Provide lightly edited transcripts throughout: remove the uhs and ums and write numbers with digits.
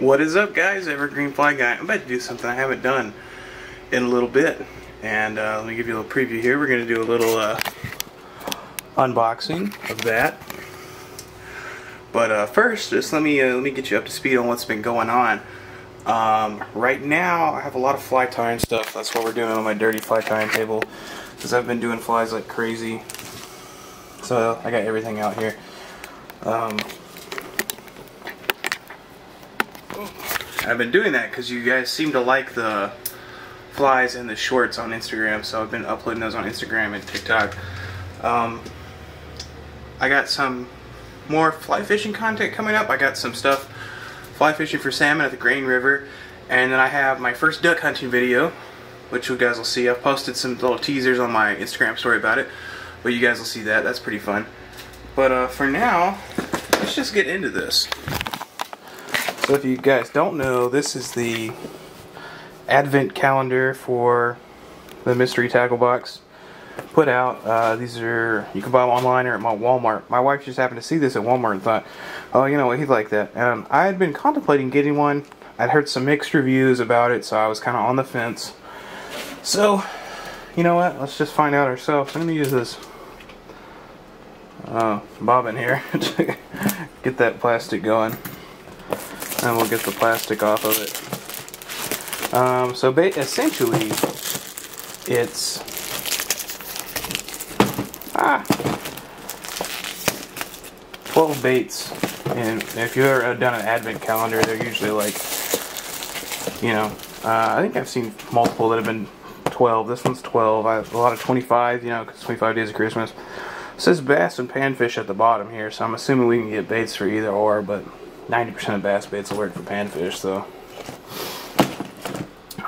What is up, guys? Evergreen Fly Guy. I'm about to do something I haven't done in a little bit, and let me give you a little preview here. We're going to do a little unboxing of that. But first, just let me get you up to speed on what's been going on. Right now, I have a lot of fly tying stuff. That's what we're doing on my dirty fly tying table, because I've been doing flies like crazy. So I got everything out here. I've been doing that because you guys seem to like the flies and the shorts on Instagram, so I've been uploading those on Instagram and TikTok. I got some more fly fishing content coming up. I got some stuff fly fishing for salmon at the Grain River, and then I have my first duck hunting video, which you guys will see. I've posted some little teasers on my Instagram story about it, but you guys will see that. That's pretty fun. But for now, let's just get into this. So if you guys don't know, this is the advent calendar for the mystery tackle box put out. These are, you can buy them online or at my Walmart. My wife just happened to see this at Walmart and thought, oh, you know what, he'd like that. I had been contemplating getting one. I'd heard some mixed reviews about it, so I was kind of on the fence. So, you know what, let's just find out ourselves. Let me use this bobbin here to get that plastic going. And we'll get the plastic off of it. So essentially, it's 12 baits. And if you've ever done an advent calendar, they're usually like, you know, I think I've seen multiple that have been 12. This one's 12. I have a lot of 25, you know, because 25 days of Christmas. It says bass and panfish at the bottom here, so I'm assuming we can get baits for either or, but 90% of bass baits will work for panfish, so.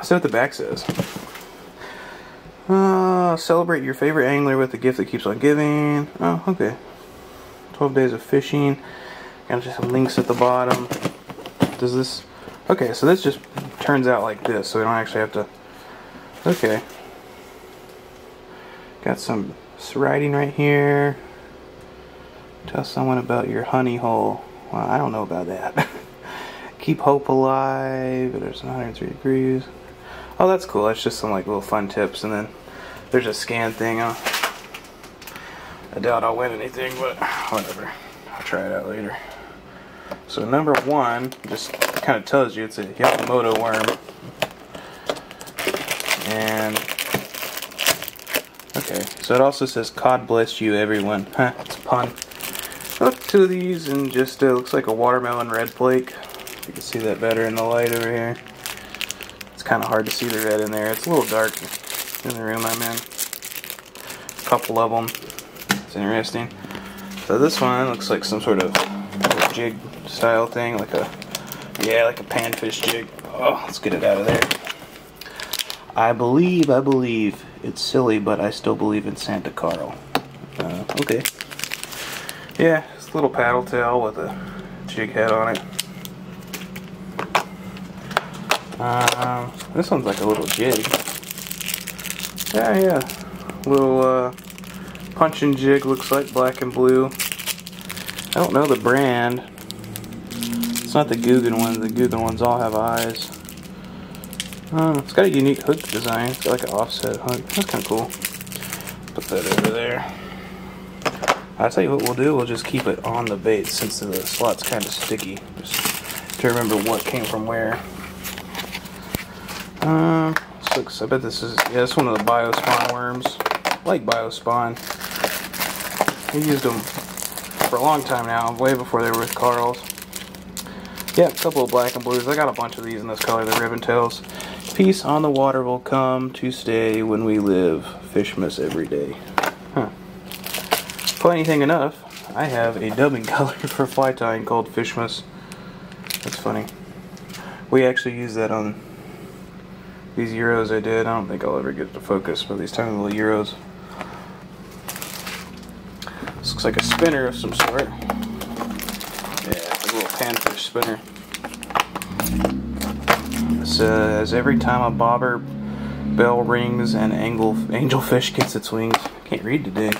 See what the back says. Celebrate your favorite angler with the gift that keeps on giving. Oh, okay. 12 days of fishing. Got just some links at the bottom. Does this... Okay, so this just turns out like this, so we don't actually have to... Okay. Got some writing right here. Tell someone about your honey hole. Well, I don't know about that. Keep hope alive. There's 103 degrees. Oh, that's cool. That's just some like little fun tips. And then there's a scan thing. I doubt I'll win anything, but whatever. I'll try it out later. So number one just kind of tells you it's a Yakimoto Worm. And okay, so it also says God bless you, everyone. Huh, it's a pun. Look, two of these, and just looks like a watermelon red flake. You can see that better in the light over here. It's kind of hard to see the red in there. It's a little dark in the room I'm in. A couple of them. It's interesting. So this one looks like some sort of jig style thing, like a panfish jig. Oh, let's get it out of there. I believe it's silly, but I still believe in Santa Carl. Okay. Yeah, it's a little paddle tail with a jig head on it. This one's like a little jig. Yeah. Little punching jig, looks like black and blue. I don't know the brand. It's not the Guggen ones. The Guggen ones all have eyes. It's got a unique hook design. It's got like an offset hook. That's kind of cool. Put that over there. I'll tell you what we'll do, we'll just keep it on the bait since the slot's kind of sticky, just to remember what came from where. This looks, I bet this is, yeah, this is one of the biospawn worms. I like biospawn. I used them for a long time now, way before they were with Karls. Yeah, a couple of black and blues. I got a bunch of these in this color, the ribbon tails. Peace on the water will come to stay when we live. Fishmas every day. Huh. Funny thing enough, I have a dubbing color for fly tying called Fishmas. That's funny. We actually use that on these Euros I did. I don't think I'll ever get it to focus, but these tiny little Euros. This looks like a spinner of some sort. Yeah, it's a little panfish spinner. It says, every time a bobber bell rings and angelfish gets its wings. Can't read today.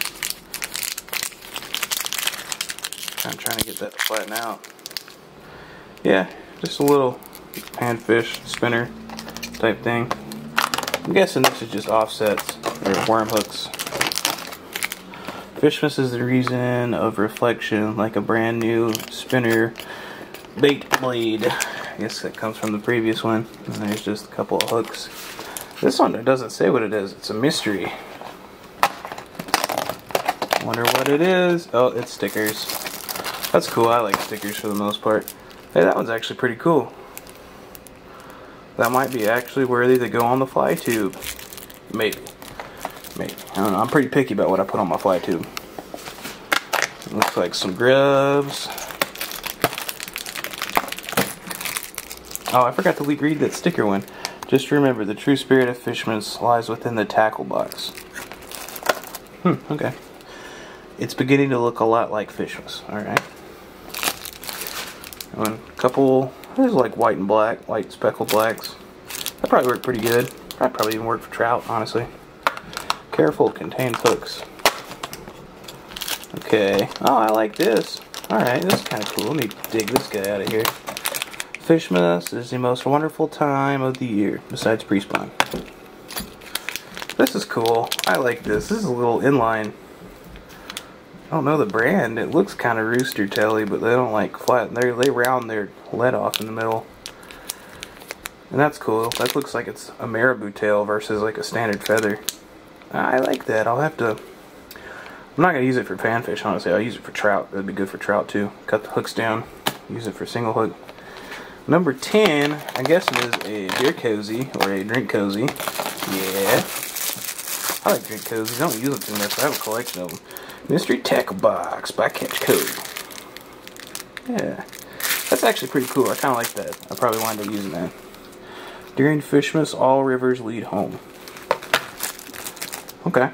I'm trying to get that to flatten out. Yeah, just a little panfish spinner type thing. I'm guessing this is just offsets or worm hooks. Fishmas is the reason of reflection, like a brand new spinner bait blade. I guess that comes from the previous one. And there's just a couple of hooks. This one, it doesn't say what it is. It's a mystery. Wonder what it is. Oh, it's stickers. That's cool. I like stickers for the most part. Hey, that one's actually pretty cool. That might be actually worthy to go on the fly tube. Maybe. Maybe. I don't know. I'm pretty picky about what I put on my fly tube. Looks like some grubs. Oh, I forgot to read that sticker one. Just remember, the true spirit of Fishmas lies within the tackle box. Okay. It's beginning to look a lot like Fishmas. Alright. A couple, there's like white and black, white speckled blacks. That probably work pretty good. That'd probably even work for trout, honestly. Careful, contains hooks. Okay. Oh, I like this. Alright, this is kind of cool. Let me dig this guy out of here. Fishmas is the most wonderful time of the year, besides pre-spawn. This is cool. I like this. This is a little inline. I don't know the brand. It looks kind of rooster taily, but they don't like flat. They round their lead off in the middle. And that's cool. That looks like it's a marabou tail versus like a standard feather. I like that. I'll have to... I'm not going to use it for panfish, honestly. I'll use it for trout. That'd be good for trout too. Cut the hooks down. Use it for single hook. Number 10, I guess it is a beer cozy or a drink cozy. Yeah. I like drink cozies. I don't use them too much, but I have a collection of them. Mystery Tackle Box by Catchco. Yeah. That's actually pretty cool. I kind of like that. I probably wind up using that. During Fishmas, all rivers lead home. Okay.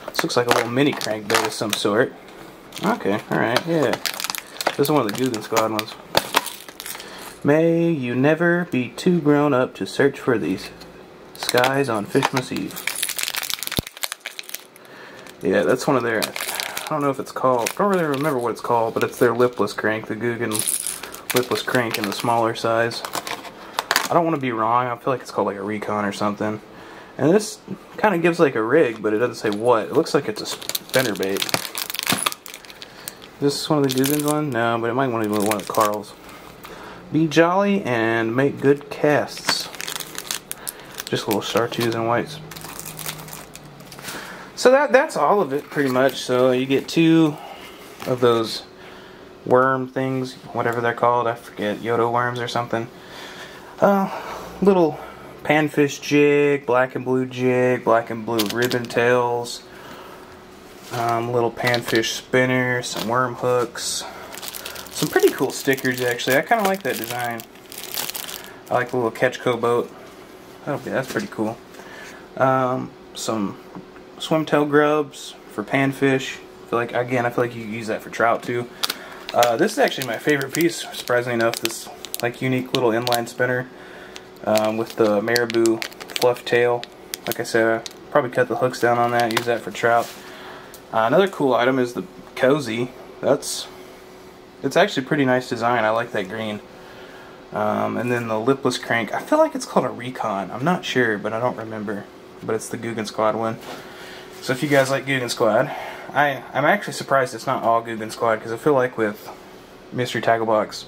This looks like a little mini crankbait of some sort. Okay, alright, yeah. This is one of the Guggen Squad ones. May you never be too grown up to search for these skies on Fishmas Eve. Yeah, that's one of their, I don't know if it's called, I don't really remember what it's called, but it's their lipless crank, the Guggen lipless crank in the smaller size. I don't want to be wrong, I feel like it's called like a Recon or something. And this kind of gives like a rig, but it doesn't say what. It looks like it's a spinnerbait. Is this one of the Guggen's one? No, but it might want to be one of the karls. Be jolly and make good casts. Just little chartreuse and whites. So that's all of it, pretty much. So you get 2 of those worm things, whatever they're called. I forget, Yodo worms or something. Little panfish jig, black and blue ribbon tails. Little panfish spinner, some worm hooks. Some pretty cool stickers, actually. I kind of like that design. I like the little catchco boat. That's pretty cool. Some swimtail grubs for panfish. I feel like you can use that for trout too. This is actually my favorite piece, surprisingly enough. This like unique little inline spinner with the marabou fluff tail. Like I said, I probably cut the hooks down on that. Use that for trout. Another cool item is the cozy. It's actually a pretty nice design. I like that green. And then the lipless crank. I feel like it's called a Recon. I'm not sure, but I don't remember. But it's the Guggen Squad one. So if you guys like Guggen Squad, I'm actually surprised it's not all Guggen Squad, because I feel like with Mystery Tackle Box,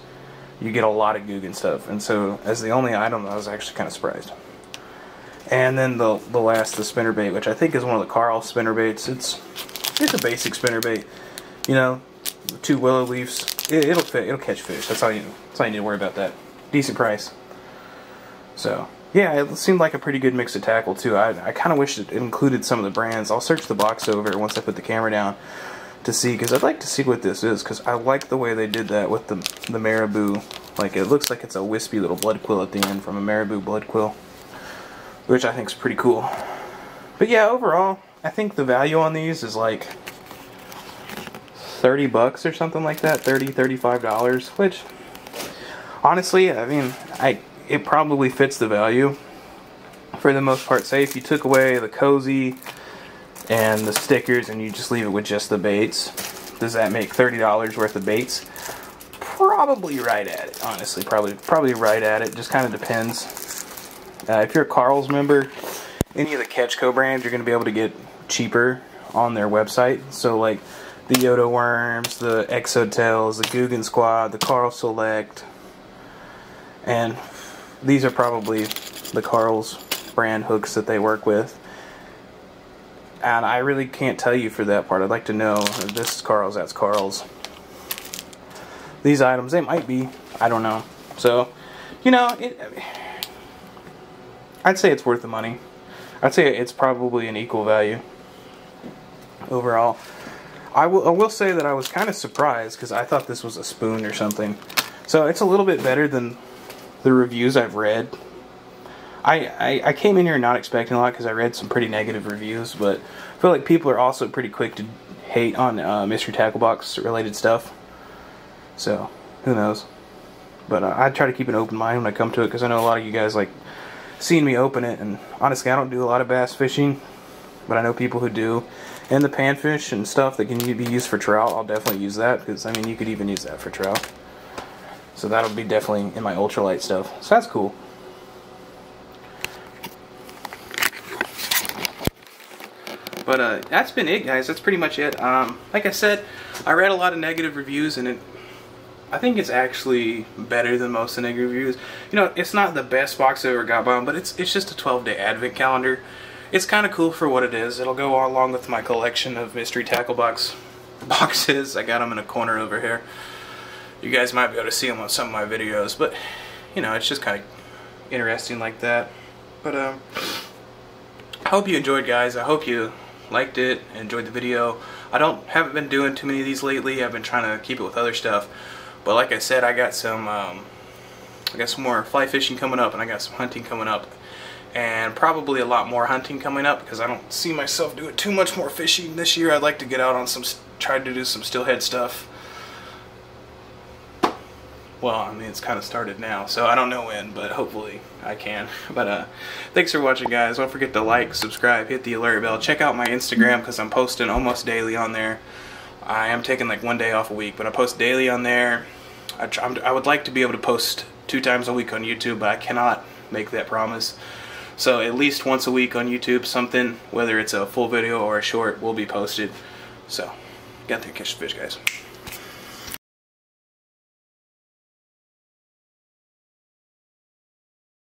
you get a lot of Guggen stuff. And so as the only item, I was actually kind of surprised. And then the spinnerbait, which I think is one of the karls spinnerbaits. It's a basic spinnerbait. You know, 2 willow leaves. It'll fit. It'll catch fish. That's all you need to worry about that. Decent price. So yeah, it seemed like a pretty good mix of tackle too. I kind of wish it included some of the brands. I'll search the box over once I put the camera down to see, because I'd like to see what this is, because I like the way they did that with the marabou. Like, it looks like it's a wispy little blood quill at the end from a marabou blood quill, which I think is pretty cool. But yeah, overall, I think the value on these is like $30 or something like that. $35, which honestly, I mean, it probably fits the value for the most part. Say if you took away the cozy and the stickers and you just leave it with just the baits, does that make $30 worth of baits? probably right at it, honestly. Probably right at it. Just kind of depends. If you're a Karls member, any of the Catchco brands you're going to be able to get cheaper on their website. So like the Yakimoto Worms, the Exotels, the Guggen Squad, the Karl Select, and these are probably the Karls brand hooks that they work with. And I really can't tell you for that part. I'd like to know if this is Karls, that's Karls. These items, they might be, I don't know. So, you know, I'd say it's worth the money. I'd say it's probably an equal value overall. I will say that I was kind of surprised because I thought this was a spoon or something. So it's a little bit better than the reviews I've read. I came in here not expecting a lot because I read some pretty negative reviews, but I feel like people are also pretty quick to hate on Mystery Tackle Box related stuff. So, who knows. But I try to keep an open mind when I come to it because I know a lot of you guys like seeing me open it, and honestly I don't do a lot of bass fishing, but I know people who do. And the panfish and stuff that can be used for trout, I'll definitely use that, because I mean you could even use that for trout. So that'll be definitely in my ultralight stuff. So that's cool. But that's been it, guys. That's pretty much it. Like I said, I read a lot of negative reviews, and I think it's actually better than most of the negative reviews. You know, it's not the best box I ever got by, but it's just a 12-day advent calendar. It's kind of cool for what it is. It'll go along with my collection of Mystery Tackle Box boxes. I got them in a corner over here. You guys might be able to see them on some of my videos, but you know, it's just kind of interesting like that. But I hope you enjoyed, guys. I hope you liked it, enjoyed the video. Haven't been doing too many of these lately. I've been trying to keep it with other stuff. But like I said, I got some more fly fishing coming up, and I got some hunting coming up. And probably a lot more hunting coming up, because I don't see myself doing too much more fishing this year. I'd like to get out on try to do some steelhead stuff. Well, I mean, it's kind of started now, so I don't know when, but hopefully I can. But thanks for watching, guys. Don't forget to like, subscribe, hit the alert bell. Check out my Instagram, because I'm posting almost daily on there. I am taking like one day off a week, but I post daily on there. I would like to be able to post 2 times a week on YouTube, but I cannot make that promise. So at least once a week on YouTube, something, whether it's a full video or a short, will be posted. So, get there, catch the fish, guys.